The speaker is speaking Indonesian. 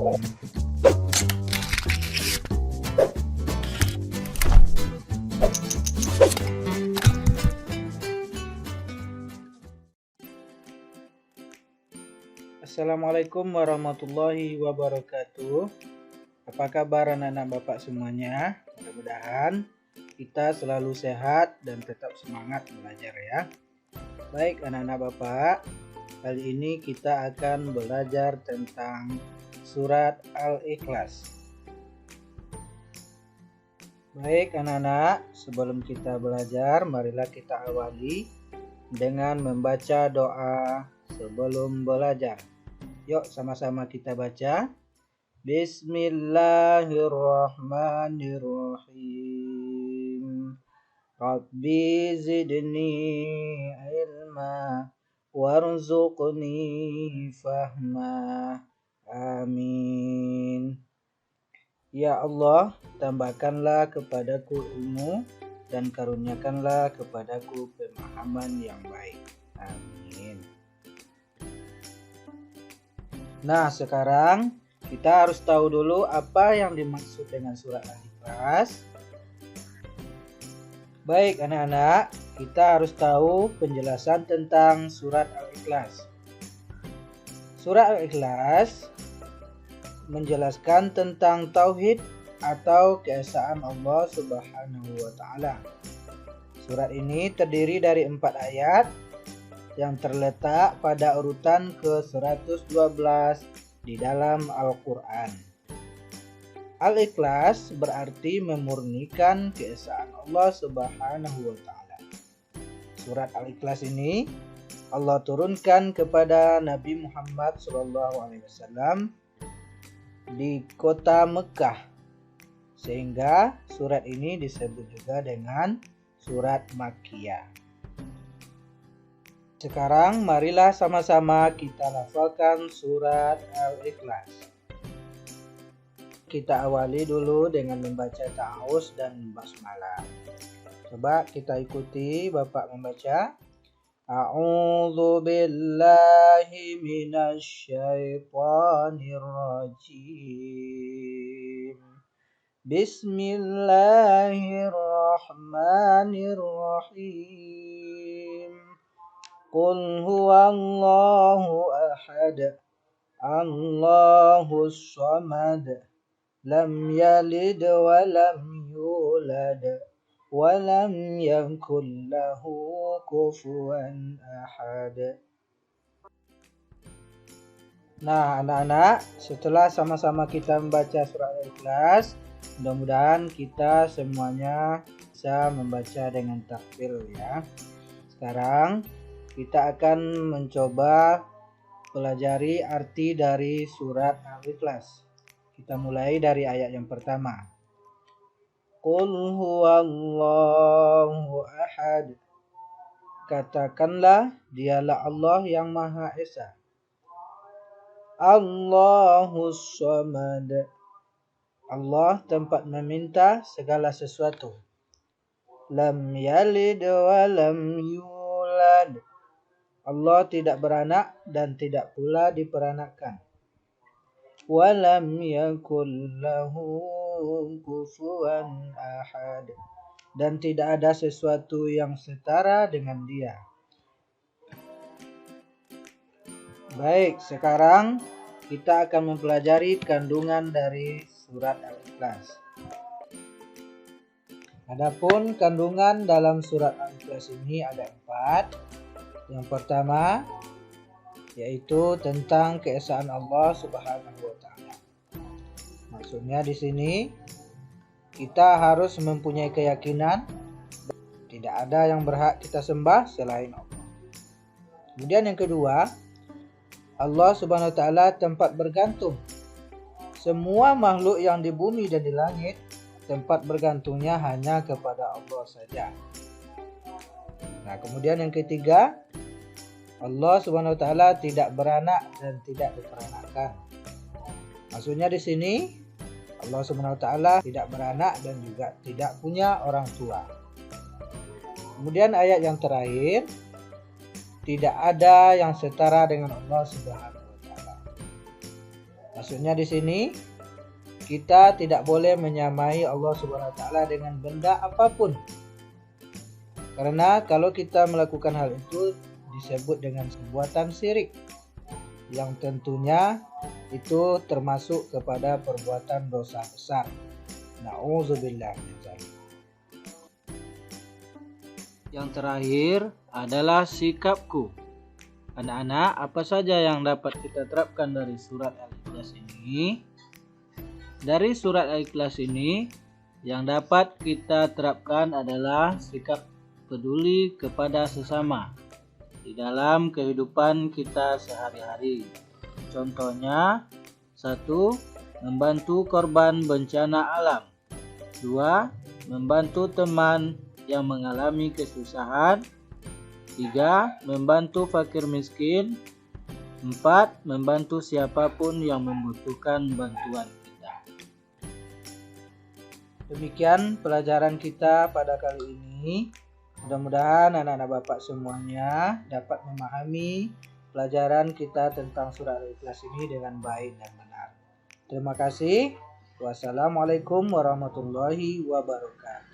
Assalamualaikum warahmatullahi wabarakatuh. Apa kabar anak-anak Bapak semuanya? Mudah-mudahan kita selalu sehat dan tetap semangat belajar ya. Baik anak-anak Bapak, kali ini kita akan belajar tentang surat Al-Ikhlas. Baik anak-anak, sebelum kita belajar, marilah kita awali dengan membaca doa sebelum belajar. Yuk sama-sama kita baca. Bismillahirrahmanirrahim. Rabbi zidni ilma warzuqni fahma. Amin. Ya Allah, tambahkanlah kepadaku ilmu dan karuniakanlah kepadaku pemahaman yang baik. Amin. Nah, sekarang kita harus tahu dulu apa yang dimaksud dengan surat Al-Ikhlas. Baik anak-anak, kita harus tahu penjelasan tentang surat Al-Ikhlas. Surat Al-Ikhlas menjelaskan tentang tauhid atau keesaan Allah Subhanahu wa taala. Surat ini terdiri dari 4 ayat yang terletak pada urutan ke-112 di dalam Al-Quran. Al-Ikhlas berarti memurnikan keesaan Allah Subhanahu wa taala. Surat Al-Ikhlas ini Allah turunkan kepada Nabi Muhammad SAW di kota Mekah, sehingga surat ini disebut juga dengan surat Makkiyah. Sekarang marilah sama-sama kita lafalkan surat Al-Ikhlas. Kita awali dulu dengan membaca ta'awuz dan basmalah. Coba kita ikuti Bapak membaca. A'udzu billahi minasy syaithanir rajim. Bismillahirrahmanirrahim. Qul huwallahu ahad, Allahus samad, lam yalid wa lam yulad, wa lam yakul lahu kufuwan ahad. Nah anak-anak, setelah sama-sama kita membaca surat Al-Ikhlas, mudah-mudahan kita semuanya bisa membaca dengan takbir ya. Sekarang kita akan mencoba pelajari arti dari surat Al-Ikhlas. Kita mulai dari ayat yang pertama. Qul huwallahu ahad. Katakanlah, dialah Allah yang Maha Esa. Allahus samad. Allah tempat meminta segala sesuatu. Lam yalid wa lam yulad. Allah tidak beranak dan tidak pula diperanakkan. Walam yakul lahu kufuwan ahad. Dan tidak ada sesuatu yang setara dengan dia. Baik, sekarang kita akan mempelajari kandungan dari surat Al-Ikhlas. Adapun kandungan dalam surat Al-Ikhlas ini ada 4. Yang pertama yaitu tentang keesaan Allah Subhanahu wa taala. Maksudnya di sini kita harus mempunyai keyakinan tidak ada yang berhak kita sembah selain Allah. Kemudian yang kedua, Allah Subhanahu wa taala tempat bergantung. Semua makhluk yang di bumi dan di langit tempat bergantungnya hanya kepada Allah saja. Nah, kemudian yang ketiga, Allah Subhanahu wa taala tidak beranak dan tidak diperanakkan. Maksudnya di sini Allah Subhanahu wa taala tidak beranak dan juga tidak punya orang tua. Kemudian ayat yang terakhir, tidak ada yang setara dengan Allah Subhanahu wa taala. Maksudnya di sini kita tidak boleh menyamai Allah Subhanahu wa taala dengan benda apapun. Karena kalau kita melakukan hal itu disebut dengan perbuatan syirik, yang tentunya itu termasuk kepada perbuatan dosa besar. Na'udzubillah min dzalik. Yang terakhir adalah sikapku. Anak-anak, apa saja yang dapat kita terapkan dari surat Al-Ikhlas ini? Dari surat Al-Ikhlas ini, yang dapat kita terapkan adalah sikap peduli kepada sesama di dalam kehidupan kita sehari-hari. Contohnya, 1. Membantu korban bencana alam. 2. Membantu teman yang mengalami kesusahan. 3. Membantu fakir miskin. 4. Membantu siapapun yang membutuhkan bantuan kita. Demikian pelajaran kita pada kali ini. Mudah-mudahan anak-anak Bapak semuanya dapat memahami pelajaran kita tentang surah Al-Ikhlas ini dengan baik dan benar. Terima kasih. Wassalamualaikum warahmatullahi wabarakatuh.